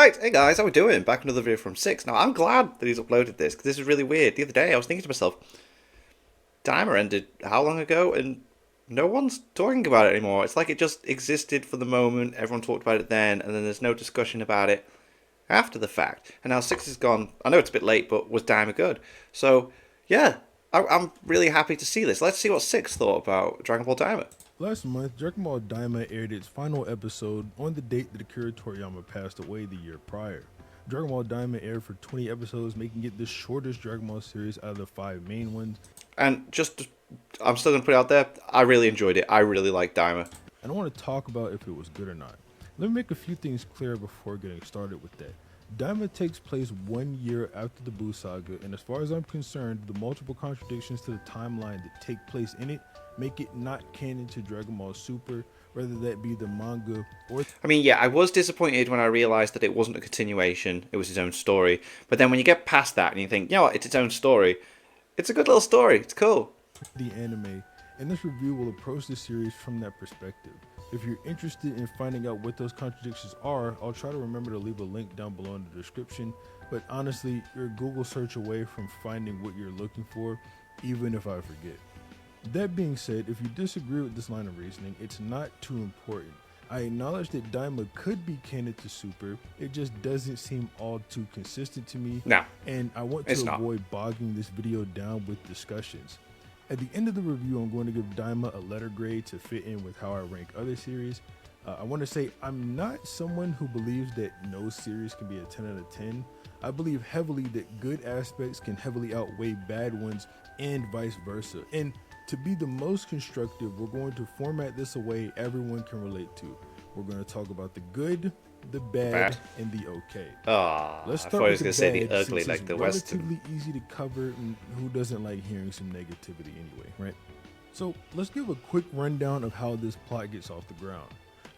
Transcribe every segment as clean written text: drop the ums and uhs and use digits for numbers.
Right, hey guys, how we doing? Back another video from Six. Now, I'm glad that he's uploaded this, because this is really weird. The other day, I was thinking to myself, Daima ended how long ago, and no one's talking about it anymore. It's like it just existed for the moment, everyone talked about it then, and then there's no discussion about it after the fact. And now Six is gone. I know it's a bit late, but was Daima good? So, yeah, I'm really happy to see this. Let's see what Six thought about Dragon Ball Daima. Last month, Dragonball Daima aired its final episode on the date that Akira Toriyama passed away the year prior. Dragon Ball Daima aired for 20 episodes, making it the shortest Dragon Ball series out of the 5 main ones. And I'm still going to put it out there, I really enjoyed it. I really liked Daima. I don't want to talk about if it was good or not. Let me make a few things clear before getting started with that. Daima takes place 1 year after the Buu saga, and as far as I'm concerned, the multiple contradictions to the timeline that take place in it make it not canon to Dragon Ball Super, whether that be the manga or... I mean, yeah, I was disappointed when I realised that it wasn't a continuation, it was his own story. But then when you get past that and you think, you know what, it's its own story, it's a good little story, it's cool. the anime, and this review will approach the series from that perspective. If you're interested in finding out what those contradictions are, I'll try to remember to leave a link down below in the description, but honestly, you're a Google search away from finding what you're looking for, even if I forget. That being said, if you disagree with this line of reasoning, it's not too important. I acknowledge that Daima could be canon to Super, it just doesn't seem all too consistent to me, No, and I want it's to not. avoid bogging this video down with discussions. At the end of the review, I'm going to give Daima a letter grade to fit in with how I rank other series. I want to say I'm not someone who believes that no series can be a 10 out of 10. I believe heavily that good aspects can heavily outweigh bad ones and vice versa. And to be the most constructive, we're going to format this a way everyone can relate to. We're going to talk about the good, the bad, and the okay. Let's I start thought I with was going the to say the bad, ugly since like it's the Western. relatively easy to cover, and who doesn't like hearing some negativity anyway, right? So let's give a quick rundown of how this plot gets off the ground.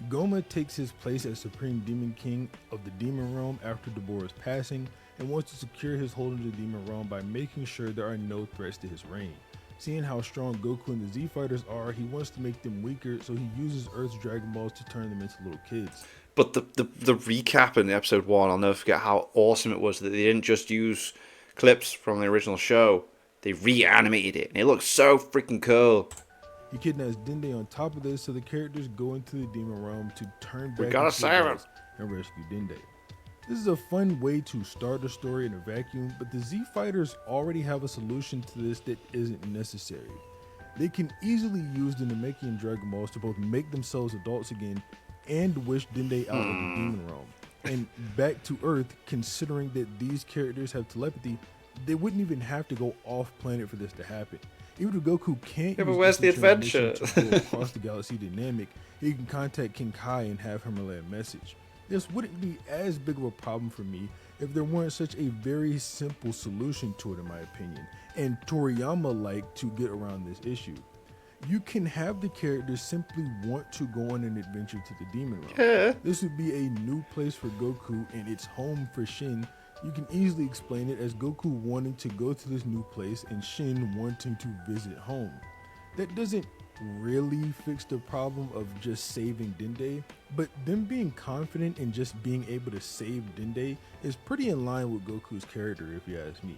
Goma takes his place as Supreme Demon King of the Demon Realm after Deborah's passing and wants to secure his hold of the Demon Realm by making sure there are no threats to his reign. Seeing how strong Goku and the Z Fighters are, he wants to make them weaker, so he uses Earth's Dragon Balls to turn them into little kids. But the recap in episode 1, I'll never forget how awesome it was that they didn't just use clips from the original show, they reanimated it, and it looks so freaking cool. He kidnaps Dende on top of this, so the characters go into the Demon Realm to turn We back gotta into save him. adults and rescue Dende. This is a fun way to start a story in a vacuum, but the Z Fighters already have a solution to this that isn't necessary. They can easily use the Namekian Dragon Balls to both make themselves adults again and wish Dende out of the Demon Realm and back to Earth. Considering that these characters have telepathy, they wouldn't even have to go off planet for this to happen. Even if Goku can't Yeah, but use where's the instant transmission adventure? to go across the galaxy dynamic, he can contact King Kai and have him relay a message. This wouldn't be as big of a problem for me if there weren't such a very simple solution to it, in my opinion, and Toriyama-like to get around this issue. You can have the characters simply want to go on an adventure to the Demon Realm. Yeah. This would be a new place for Goku and it's home for Shin. You can easily explain it as Goku wanting to go to this new place and Shin wanting to visit home. That doesn't really fix the problem of just saving Dende, but them being confident in just being able to save Dende is pretty in line with Goku's character, if you ask me.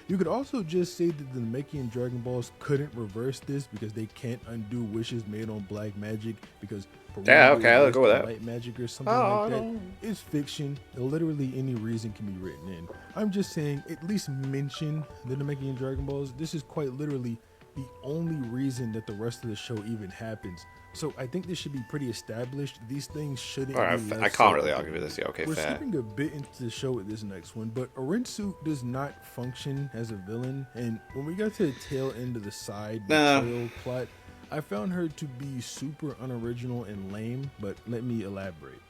You could also just say that the Namekian Dragon Balls couldn't reverse this because they can't undo wishes made on black magic because Yeah, okay, I'll go with that. light magic or something Oh, like that. no. It's fiction. Literally any reason can be written in. I'm just saying, at least mention the Namekian Dragon Balls. This is quite literally the only reason that the rest of the show even happens. So I think this should be pretty established. These things shouldn't Alright, be left I can't so really open. argue with this. Yeah, okay, We're fair. skipping a bit into the show with this next one, but Arinsu does not function as a villain, and when we got to the tail end of the side betrayal plot, I found her to be super unoriginal and lame, but let me elaborate.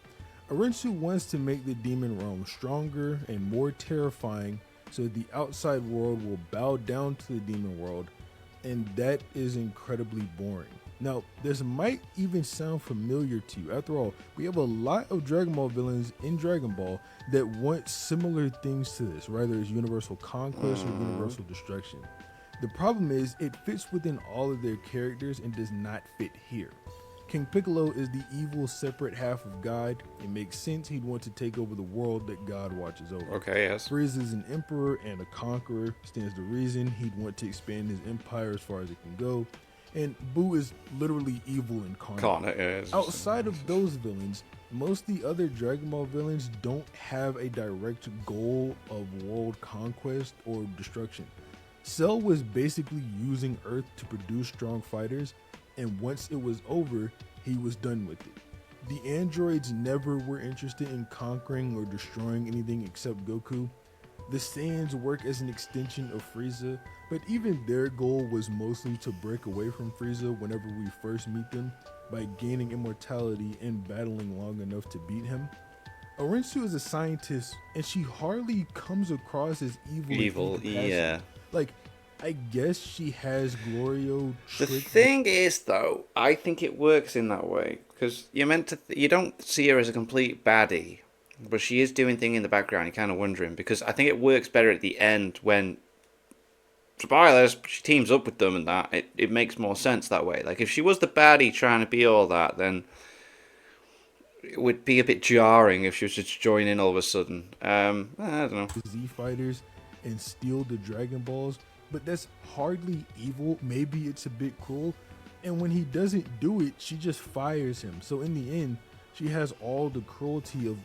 Arinsu wants to make the Demon Realm stronger and more terrifying so the outside world will bow down to the Demon World, and that is incredibly boring. Now, this might even sound familiar to you. After all, we have a lot of Dragon Ball villains in Dragon Ball that want similar things to this, whether it's universal conquest or universal destruction. The problem is, it fits within all of their characters and does not fit here. King Piccolo is the evil separate half of God. It makes sense he'd want to take over the world that God watches over. Okay, yes. Frieza is an emperor and a conqueror. Stands to reason he'd want to expand his empire as far as it can go. And Boo is literally evil incarnate. Carnage, yes. Outside of those villains, most of the other Dragon Ball villains don't have a direct goal of world conquest or destruction. Cell was basically using Earth to produce strong fighters, and once it was over, he was done with it. The androids never were interested in conquering or destroying anything except Goku. The Saiyans work as an extension of Frieza, but even their goal was mostly to break away from Frieza whenever we first meet them by gaining immortality and battling long enough to beat him. Orensu is a scientist, and she hardly comes across as evil. Yeah. Like, I guess she has Glorio The tricked. thing is, though, I think it works in that way because you're meant to. You don't see her as a complete baddie, but she is doing things in the background. You're kind of wondering because I think it works better at the end when. Spoilers, she teams up with them and that. It makes more sense that way. Like if she was the baddie trying to be all that, then it would be a bit jarring if she was just join in all of a sudden. I don't know. Z fighters and steal the Dragon Balls, but that's hardly evil. Maybe it's a bit cruel. And when he doesn't do it, she just fires him. So in the end, she has all the cruelty of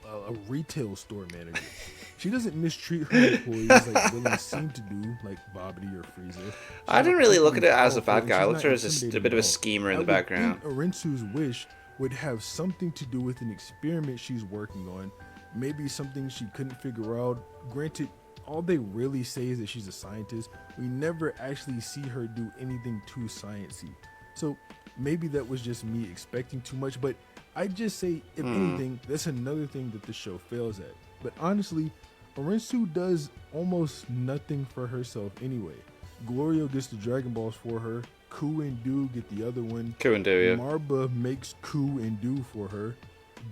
a retail store manager. She doesn't mistreat her employees like villains seem to do, like Bobbity or Frieza. I didn't really look at it as a bad guy. I looked at her as a bit of a schemer in the background. Orensu's wish would have something to do with an experiment she's working on. Maybe something she couldn't figure out. Granted, all they really say is that she's a scientist. We never actually see her do anything too sciencey. So maybe that was just me expecting too much, but I'd just say, if anything, that's another thing that the show fails at. But honestly, Orensu does almost nothing for herself anyway. Glorio gets the Dragon Balls for her. Ku and Do get the other one. Ku and Do, yeah. Marba makes Ku and Do for her.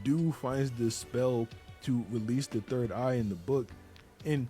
Do finds the spell to release the third eye in the book. And,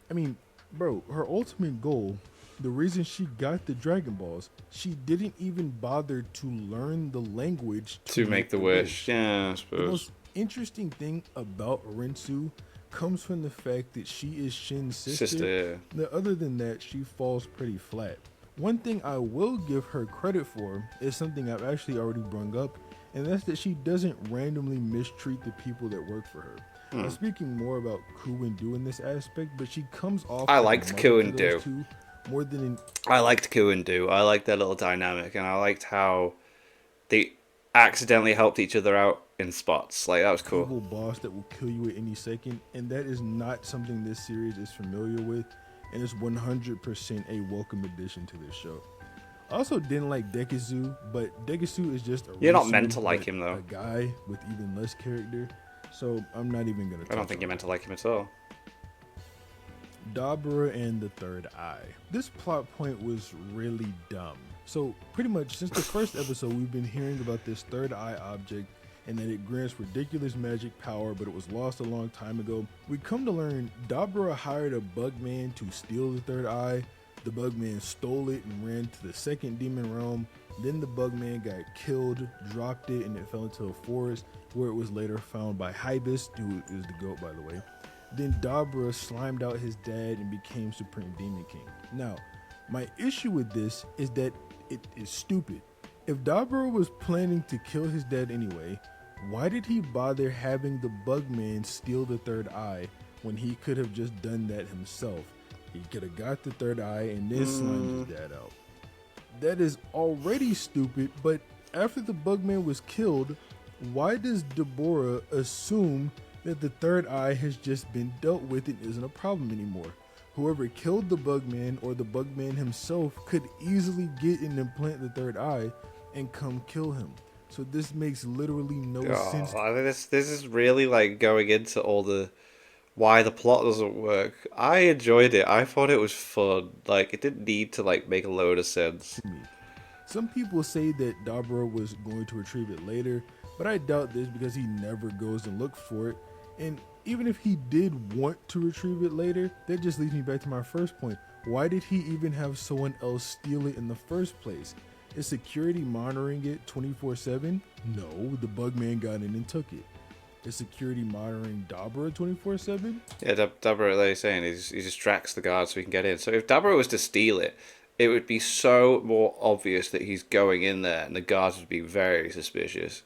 I mean, bro, her ultimate goal, the reason she got the Dragon Balls, she didn't even bother to learn the language to make the wish. Yeah, I suppose. The most interesting thing about Orensu comes from the fact that she is Shin's sister. Yeah. Other than that, she falls pretty flat. One thing I will give her credit for is something I've actually already brung up, and that's that she doesn't randomly mistreat the people that work for her. I'm speaking more about Ku and Do in this aspect, but she comes off. I liked Ku and Do more than in. I liked Ku and Do. I liked their little dynamic, and I liked how they accidentally helped each other out in spots. Like that was cool. Evil boss that will kill you at any second, and that is not something this series is familiar with, and it's 100% a welcome addition to this show. I also didn't like Dekizu, but Dekizu is just a You're not meant to like him though. A guy with even less character, so I'm not even gonna. I don't think you're meant to like him at all. Dabura and the Third Eye. This plot point was really dumb. So pretty much since the first episode, we've been hearing about this third eye object and that it grants ridiculous magic power, but it was lost a long time ago. We come to learn Dabura hired a bugman to steal the third eye. The bugman stole it and ran to the second demon realm. Then the bugman got killed, dropped it, and it fell into a forest where it was later found by Hibis, who is the goat by the way. Then Dabura slimed out his dad and became Supreme Demon King. Now, my issue with this is that it is stupid. If Dabura was planning to kill his dad anyway, why did he bother having the bugman steal the third eye when he could have just done that himself? He could have got the third eye and then slimed his dad out. That is already stupid, but after the bugman was killed, why does Dabura assume that the third eye has just been dealt with and isn't a problem anymore? Whoever killed the bugman or the bugman himself could easily get and implant the third eye and come kill him. So this makes literally no sense. This is really like going into all the why the plot doesn't work. I enjoyed it. I thought it was fun. Like it didn't need to like make a load of sense. Some people say that Dabura was going to retrieve it later, but I doubt this because he never goes and looks for it. And even if he did want to retrieve it later, that just leads me back to my first point. Why did he even have someone else steal it in the first place? Is security monitoring it 24/7? No, the Bugman got in and took it. Is security monitoring Dabra 24/7? Yeah, Dabra, like you're saying, he distracts the guards so he can get in. So if Dabra was to steal it, it would be so more obvious that he's going in there, and the guards would be very suspicious.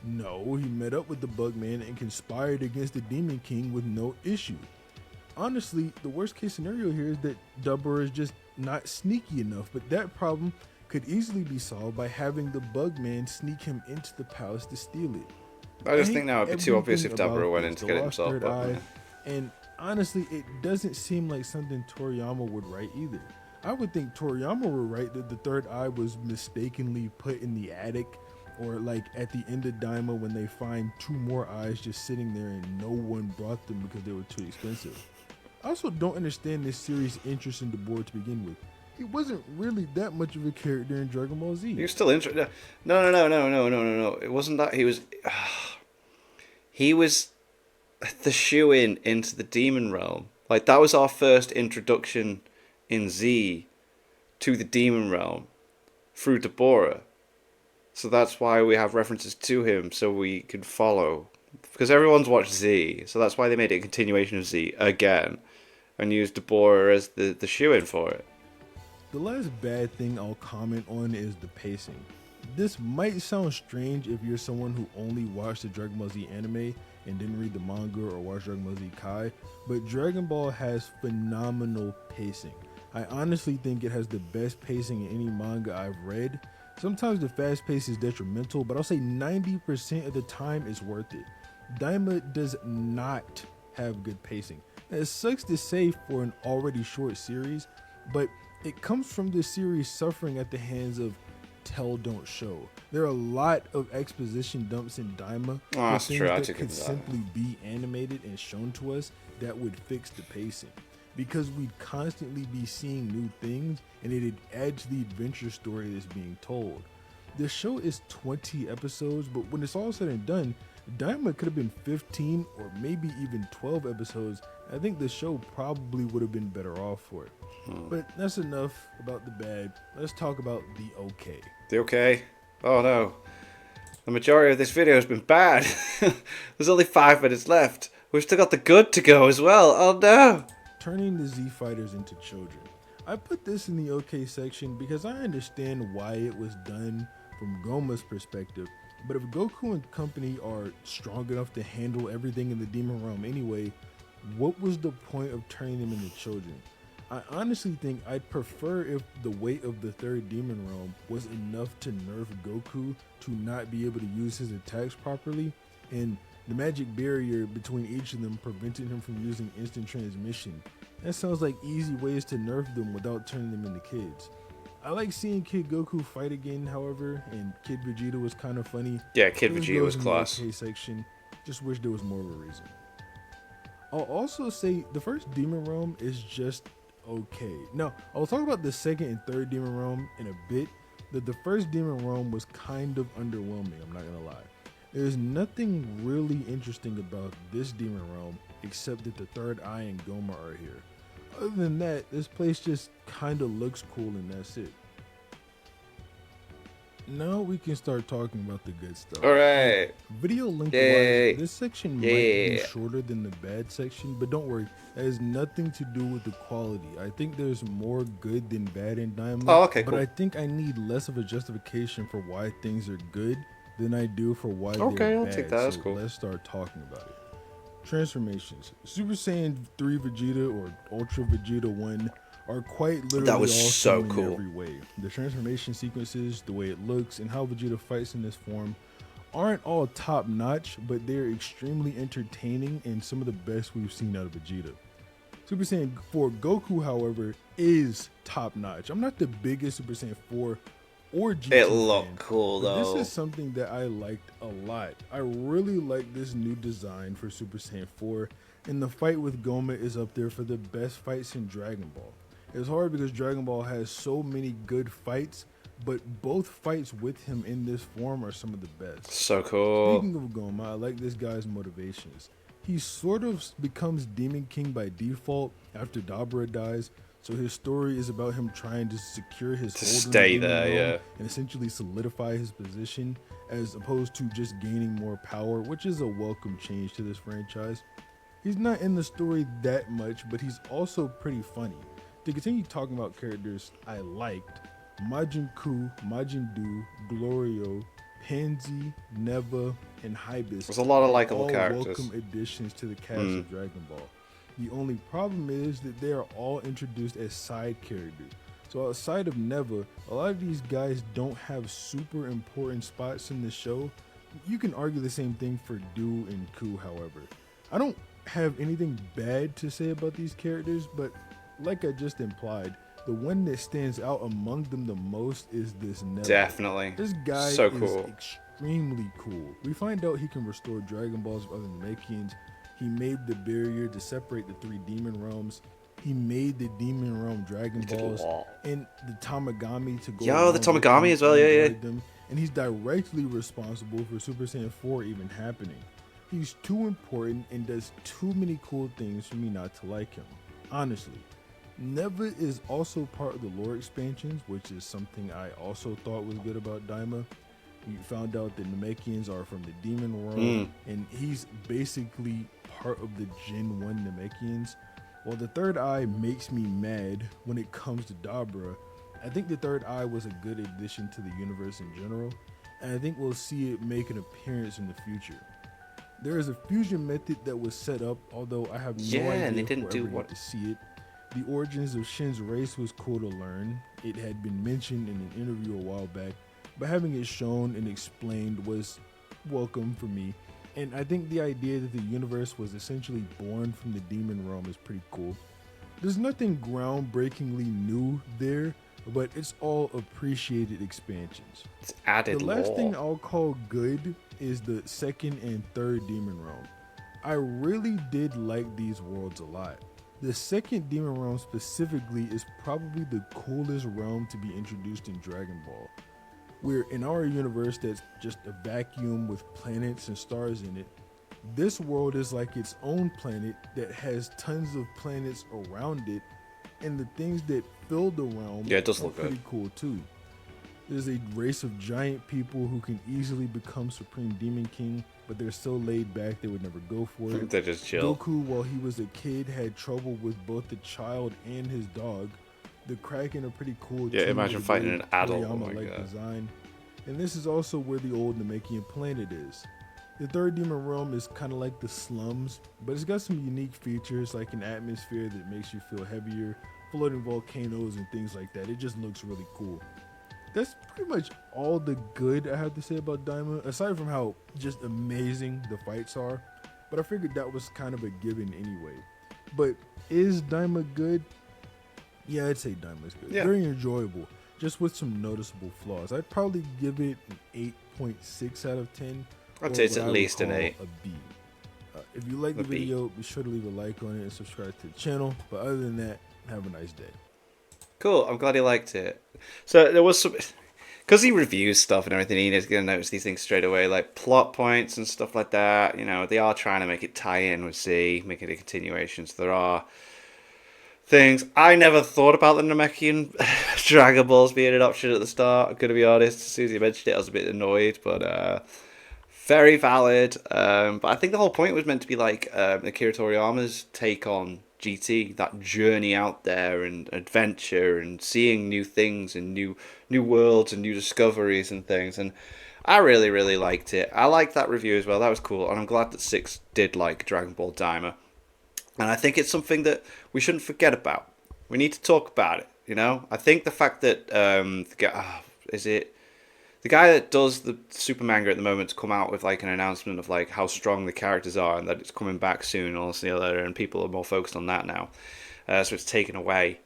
No, he met up with the Bugman and conspired against the Demon King with no issue. Honestly, the worst case scenario here is that Dabra is just not sneaky enough, but that problem could easily be solved by having the Bugman sneak him into the palace to steal it. I just think that would be too obvious if Dabra went in to get it himself. Third eye, and honestly, it doesn't seem like something Toriyama would write either. I would think Toriyama would write that the third eye was mistakenly put in the attic, or like at the end of Daima when they find two more eyes just sitting there and no one brought them because they were too expensive. I also don't understand this series' interest in Dabura to begin with. He wasn't really that much of a character in Dragon Ball Z. He was still interested. No. It wasn't that. He was. He was the shoe-in into the demon realm. Like, that was our first introduction in Z to the demon realm through Dabura. So that's why we have references to him, so we can follow. Because everyone's watched Z, so that's why they made it a continuation of Z again, and used Dabura as the shoe-in for it. The last bad thing I'll comment on is the pacing. This might sound strange if you're someone who only watched the Dragon Ball Z anime and didn't read the manga or watch Dragon Ball Z Kai, but Dragon Ball has phenomenal pacing. I honestly think it has the best pacing in any manga I've read. Sometimes the fast pace is detrimental, but I'll say 90% of the time it's worth it. Daima does not have good pacing. Now, it sucks to say for an already short series, but it comes from this series suffering at the hands of tell don't show. There are a lot of exposition dumps in Daima Oh, that's for true. I things that took it could to that. simply be animated and shown to us that would fix the pacing. Because we'd constantly be seeing new things and it'd add to the adventure story that's being told. The show is 20 episodes, but when it's all said and done, Daima could have been 15 or maybe even 12 episodes. I think the show probably would have been better off for it. But that's enough about the bad. Let's talk about the okay. The okay? Oh no. The majority of this video has been bad. There's only 5 minutes left. We've still got the good to go as well. Oh no. Turning the Z Fighters into children. I put this in the okay section because I understand why it was done from Goma's perspective, but if Goku and company are strong enough to handle everything in the Demon Realm anyway, what was the point of turning them into children? I honestly think I'd prefer if the weight of the third Demon Realm was enough to nerf Goku to not be able to use his attacks properly, and the magic barrier between each of them prevented him from using instant transmission. That sounds like easy ways to nerf them without turning them into kids. I like seeing Kid Goku fight again, however, and Kid Vegeta was kind of funny. Yeah, Kid This Vegeta was goes in the class. okay section. Just wish there was more of a reason. I'll also say the first Demon Realm is just okay. Now, I'll talk about the second and third Demon Realm in a bit. That the first Demon Realm was kind of underwhelming, I'm not gonna lie. There's nothing really interesting about this Demon Realm except that the third eye and Goma are here. Other than that, this place just kind of looks cool and that's it. Now we can start talking about the good stuff. Alright. Video length Yay. wise, this section might Yeah. be shorter than the bad section, but don't worry, that has nothing to do with the quality. I think there's more good than bad in Daima. Oh, okay, but cool. I think I need less of a justification for why things are good than I do for why Okay, they're I'll bad. take that. That's So cool. let's start talking about it. Transformations. Super Saiyan 3 Vegeta or Ultra Vegeta 1 are quite literally That was so awesome cool. in every way. The transformation sequences, the way it looks, and how Vegeta fights in this form aren't all top notch, but they're extremely entertaining and some of the best we've seen out of Vegeta. Super Saiyan 4 Goku, however, is top notch. I'm not the biggest Super Saiyan 4 or GT It fan, looked cool but though. this is something that I liked a lot. I really like this new design for Super Saiyan 4, and the fight with Goma is up there for the best fights in Dragon Ball. It's hard because Dragon Ball has so many good fights, but both fights with him in this form are some of the best. So cool. Speaking of Goma, I like this guy's motivations. He sort of becomes Demon King by default after Dabura dies, So his story is about him trying to secure his To hold on the stay demon there, realm yeah. and essentially solidify his position, as opposed to just gaining more power, which is a welcome change to this franchise. He's not in the story that much, but he's also pretty funny. To continue talking about characters I liked, Majin Ku, Majin Du, Glorio, Pansy, Neva, and There's Hibiscus a lot of are likable all characters. welcome additions to the cast of Dragon Ball. The only problem is that they are all introduced as side characters. So outside of Neva, a lot of these guys don't have super important spots in the show. You can argue the same thing for Du and Ku, however. I don't have anything bad to say about these characters, but like I just implied, the one that stands out among them the most is this Neva. Definitely. This guy So is cool. extremely cool. We find out he can restore Dragon Balls of other Namekians. He made the barrier to separate the three demon realms. He made the demon realm Dragon did a Balls lot. and the Tamagami to go. Yo, the along with Tamagami him as well, and yeah. guard them. And he's directly responsible for Super Saiyan 4 even happening. He's too important and does too many cool things for me not to like him. Honestly. Neva is also part of the lore expansions, which is something I also thought was good about Daima. We found out that Namekians are from the demon world, and he's basically part of the Gen 1 Namekians. While the third eye makes me mad when it comes to Dabra, I think the third eye was a good addition to the universe in general, and I think we'll see it make an appearance in the future. There is a fusion method that was set up, although I have no Yeah, idea and they if didn't we'll do ever what- get to see it. The origins of Shin's race was cool to learn. It had been mentioned in an interview a while back, but having it shown and explained was welcome for me. And I think the idea that the universe was essentially born from the demon realm is pretty cool. There's nothing groundbreakingly new there, but it's all appreciated expansions. It's added The last lore. thing I'll call good is the second and third demon realm. I really did like these worlds a lot. The second demon realm specifically is probably the coolest realm to be introduced in Dragon Ball. Where in our universe that's just a vacuum with planets and stars in it, this world is like its own planet that has tons of planets around it, and the things that fill the realm Yeah, it does are look good. pretty cool too. There's a race of giant people who can easily become Supreme Demon King, but they're so laid back they would never go for it. They just chill. Goku, while he was a kid, had trouble with both the child and his dog. The Kraken are pretty cool Yeah, too. imagine with a fighting very an adult, oh my Toriyama-like God. design. And this is also where the old Namekian planet is. The third demon realm is kind of like the slums, but it's got some unique features like an atmosphere that makes you feel heavier, floating volcanoes and things like that. It just looks really cool. That's pretty much all the good I have to say about Daima, aside from how just amazing the fights are. But I figured that was kind of a given anyway. But is Daima good? Yeah, I'd say Daima's good. Yeah. Very enjoyable, just with some noticeable flaws. I'd probably give it an 8.6 out of 10. I'd or say it's what at I would least an call 8. A B. If you like the A B. video, be sure to leave a like on it and subscribe to the channel. But other than that, have a nice day. Cool, I'm glad he liked it. So there was some, because he reviews stuff and everything, he's going to notice these things straight away, like plot points and stuff like that. You know, they are trying to make it tie in with Z, make it a continuation. So there are things. I never thought about the Namekian Dragon Balls being an option at the start. I'm going to be honest. As soon as you mentioned it, I was a bit annoyed, but very valid. But I think the whole point was meant to be like Akira Toriyama's take on GT, that journey out there and adventure and seeing new things and new worlds and new discoveries and things. And I really, really liked it. I liked that review as well. That was cool. And I'm glad that Six did like Dragon Ball Daima. And I think it's something that we shouldn't forget about. We need to talk about it, you know? I think the fact that, the guy that does the super manga at the moment to come out with like an announcement of like how strong the characters are and that it's coming back soon and all this and the other, and people are more focused on that now. So it's taken away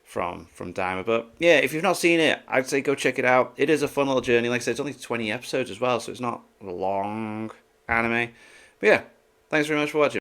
from Daima. But yeah, if you've not seen it, I'd say go check it out. It is a fun little journey. Like I said, it's only 20 episodes as well, so it's not a long anime. But yeah, thanks very much for watching.